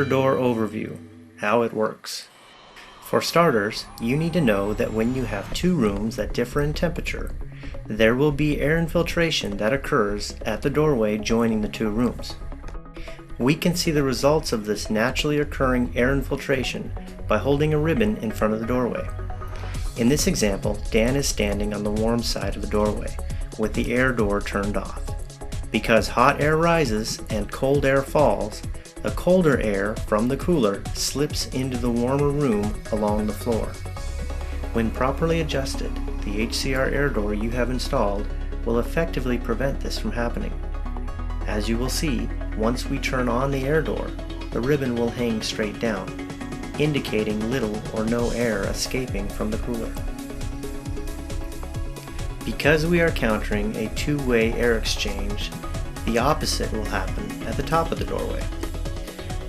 door overview, how it works. For starters, you need to know that when you have two rooms that differ in temperature, there will be air infiltration that occurs at the doorway joining the two rooms. We can see the results of this naturally occurring air infiltration by holding a ribbon in front of the doorway. In this example, Dan is standing on the warm side of the doorway with the air door turned off. Because hot air rises and cold air falls, the colder air from the cooler slips into the warmer room along the floor. When properly adjusted, the HCR air door you have installed will effectively prevent this from happening. As you will see, once we turn on the air door, the ribbon will hang straight down, indicating little or no air escaping from the cooler. Because we are countering a two-way air exchange, the opposite will happen at the top of the doorway.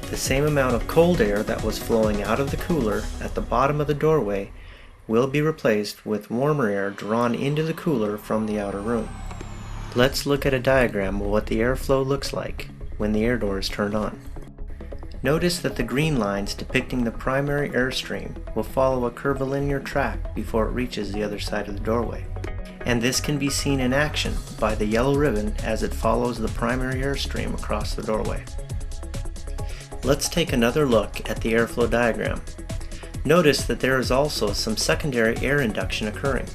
The same amount of cold air that was flowing out of the cooler at the bottom of the doorway will be replaced with warmer air drawn into the cooler from the outer room. Let's look at a diagram of what the airflow looks like when the air door is turned on. Notice that the green lines depicting the primary airstream will follow a curvilinear track before it reaches the other side of the doorway. And this can be seen in action by the yellow ribbon as it follows the primary airstream across the doorway. Let's take another look at the airflow diagram. Notice that there is also some secondary air induction occurring.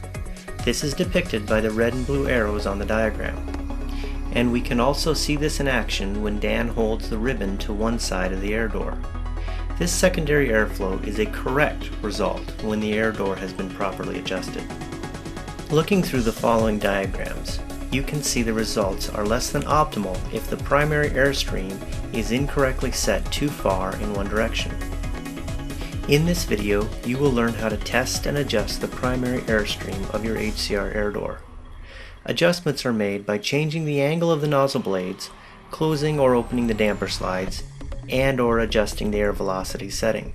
This is depicted by the red and blue arrows on the diagram. And we can also see this in action when Dan holds the ribbon to one side of the air door. This secondary airflow is a correct result when the air door has been properly adjusted. Looking through the following diagrams, you can see the results are less than optimal if the primary airstream is incorrectly set too far in one direction. In this video, you will learn how to test and adjust the primary airstream of your HCR air door. Adjustments are made by changing the angle of the nozzle blades, closing or opening the damper slides, and/or adjusting the air velocity setting.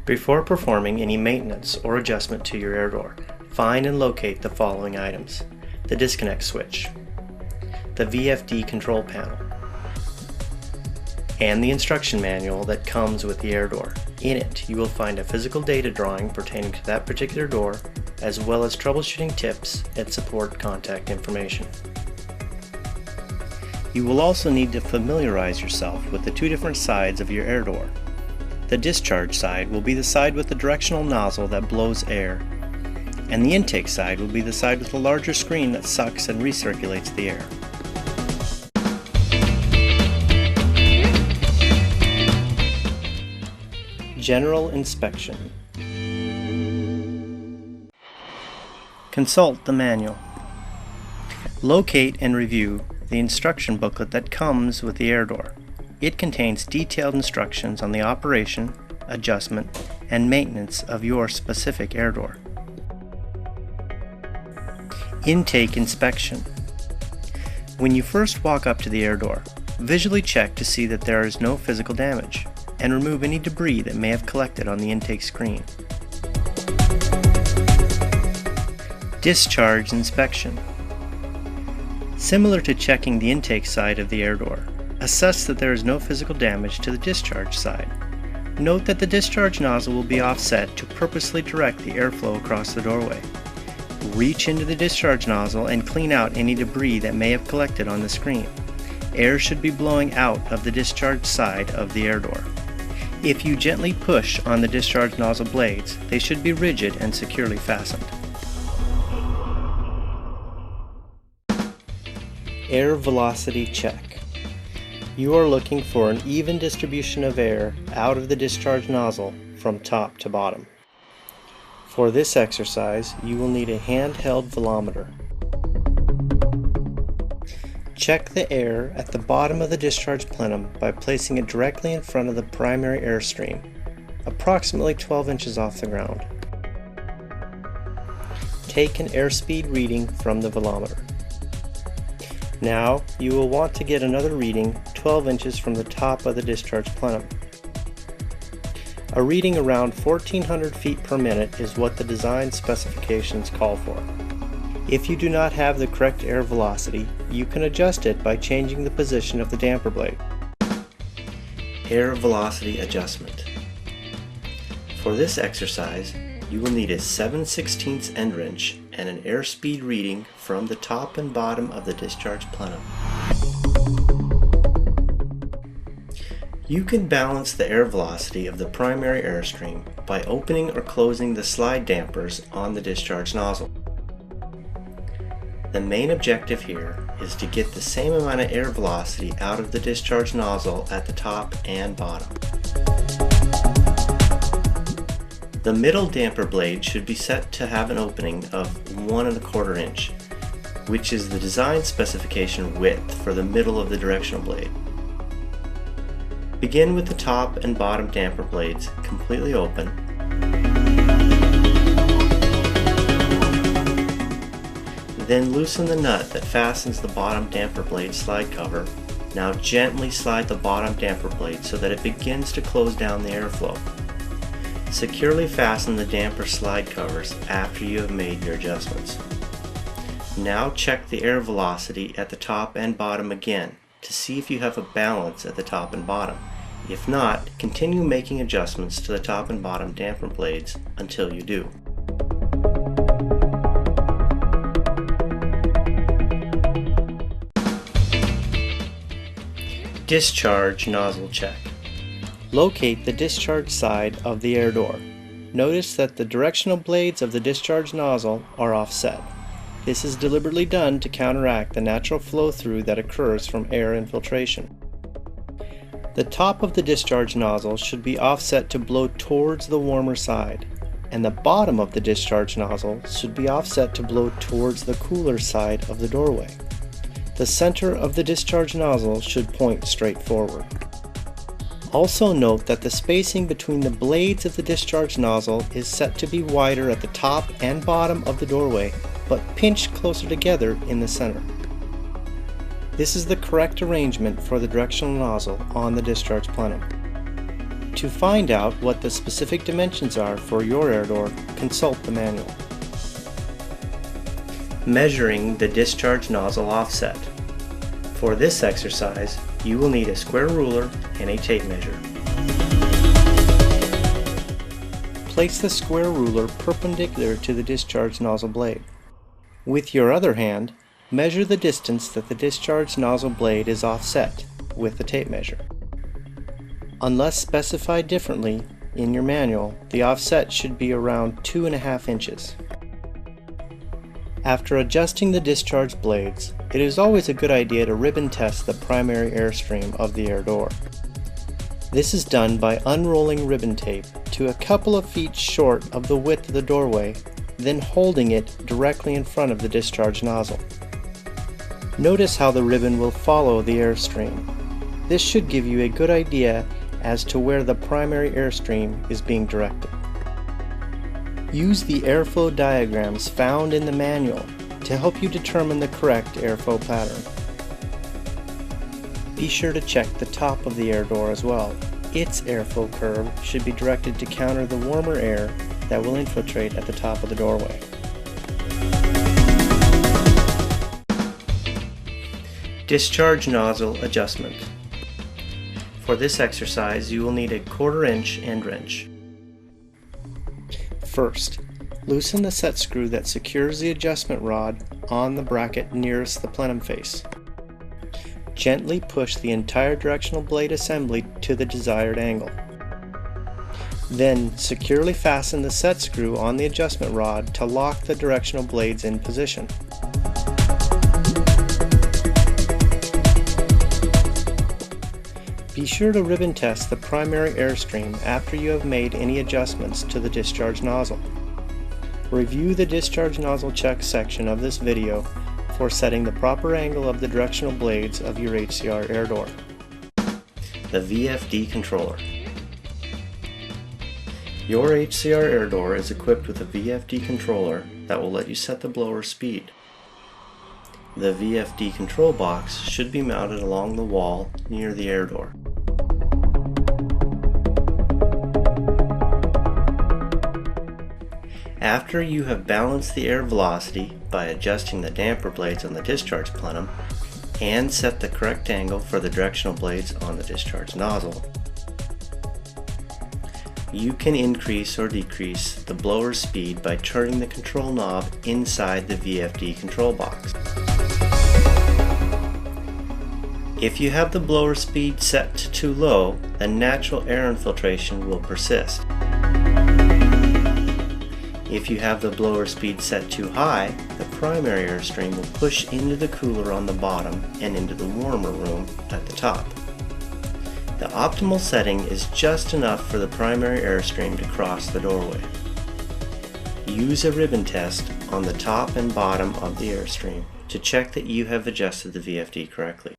Before performing any maintenance or adjustment to your air door, find and locate the following items: the disconnect switch, the VFD control panel, and the instruction manual that comes with the air door. In it, you will find a physical data drawing pertaining to that particular door, as well as troubleshooting tips and support contact information. You will also need to familiarize yourself with the two different sides of your air door. The discharge side will be the side with the directional nozzle that blows air, and the intake side will be the side with the larger screen that sucks and recirculates the air. General inspection. Consult the manual. Locate and review the instruction booklet that comes with the air door. It contains detailed instructions on the operation, adjustment, and maintenance of your specific air door. Intake inspection. When you first walk up to the air door, visually check to see that there is no physical damage, and remove any debris that may have collected on the intake screen. Discharge inspection. Similar to checking the intake side of the air door, assess that there is no physical damage to the discharge side. Note that the discharge nozzle will be offset to purposely direct the airflow across the doorway. Reach into the discharge nozzle and clean out any debris that may have collected on the screen. Air should be blowing out of the discharge side of the air door. If you gently push on the discharge nozzle blades, they should be rigid and securely fastened. Air velocity check. You are looking for an even distribution of air out of the discharge nozzle from top to bottom. For this exercise, you will need a handheld velometer. Check the air at the bottom of the discharge plenum by placing it directly in front of the primary airstream, approximately 12 inches off the ground. Take an airspeed reading from the velometer. Now, you will want to get another reading 12 inches from the top of the discharge plenum. A reading around 1400 feet per minute is what the design specifications call for. If you do not have the correct air velocity, you can adjust it by changing the position of the damper blade. Air velocity adjustment. For this exercise, you will need a 7/16 end wrench and an airspeed reading from the top and bottom of the discharge plenum. You can balance the air velocity of the primary airstream by opening or closing the slide dampers on the discharge nozzle. The main objective here is to get the same amount of air velocity out of the discharge nozzle at the top and bottom. The middle damper blade should be set to have an opening of 1 1/4 inch, which is the design specification width for the middle of the directional blade. Begin with the top and bottom damper blades completely open. Then loosen the nut that fastens the bottom damper blade slide cover. Now gently slide the bottom damper blade so that it begins to close down the airflow. Securely fasten the damper slide covers after you have made your adjustments. Now check the air velocity at the top and bottom again to see if you have a balance at the top and bottom. If not, continue making adjustments to the top and bottom damper blades until you do. Discharge nozzle check. Locate the discharge side of the air door. Notice that the directional blades of the discharge nozzle are offset. This is deliberately done to counteract the natural flow through that occurs from air infiltration. The top of the discharge nozzle should be offset to blow towards the warmer side, and the bottom of the discharge nozzle should be offset to blow towards the cooler side of the doorway. The center of the discharge nozzle should point straight forward. Also note that the spacing between the blades of the discharge nozzle is set to be wider at the top and bottom of the doorway, but pinched closer together in the center. This is the correct arrangement for the directional nozzle on the discharge plenum. To find out what the specific dimensions are for your air door, consult the manual. Measuring the discharge nozzle offset. For this exercise, you will need a square ruler and a tape measure. Place the square ruler perpendicular to the discharge nozzle blade. With your other hand, measure the distance that the discharge nozzle blade is offset with the tape measure. Unless specified differently in your manual, the offset should be around 2.5 inches. After adjusting the discharge blades, it is always a good idea to ribbon test the primary airstream of the air door. This is done by unrolling ribbon tape to a couple of feet short of the width of the doorway, then holding it directly in front of the discharge nozzle. Notice how the ribbon will follow the airstream. This should give you a good idea as to where the primary airstream is being directed. Use the airflow diagrams found in the manual to help you determine the correct airflow pattern. Be sure to check the top of the air door as well. Its airflow curve should be directed to counter the warmer air that will infiltrate at the top of the doorway. Discharge nozzle adjustment. For this exercise, you will need a 1/4 inch end wrench. First, loosen the set screw that secures the adjustment rod on the bracket nearest the plenum face. Gently push the entire directional blade assembly to the desired angle. Then securely fasten the set screw on the adjustment rod to lock the directional blades in position. Be sure to ribbon test the primary airstream after you have made any adjustments to the discharge nozzle. Review the discharge nozzle check section of this video for setting the proper angle of the directional blades of your HCR air door. The VFD controller. Your HCR air door is equipped with a VFD controller that will let you set the blower speed. The VFD control box should be mounted along the wall near the air door. After you have balanced the air velocity by adjusting the damper blades on the discharge plenum and set the correct angle for the directional blades on the discharge nozzle, You can increase or decrease the blower speed by turning the control knob inside the VFD control box. If you have the blower speed set to too low, then natural air infiltration will persist. If you have the blower speed set too high, the primary airstream will push into the cooler on the bottom and into the warmer room at the top. The optimal setting is just enough for the primary airstream to cross the doorway. Use a ribbon test on the top and bottom of the airstream to check that you have adjusted the VFD correctly.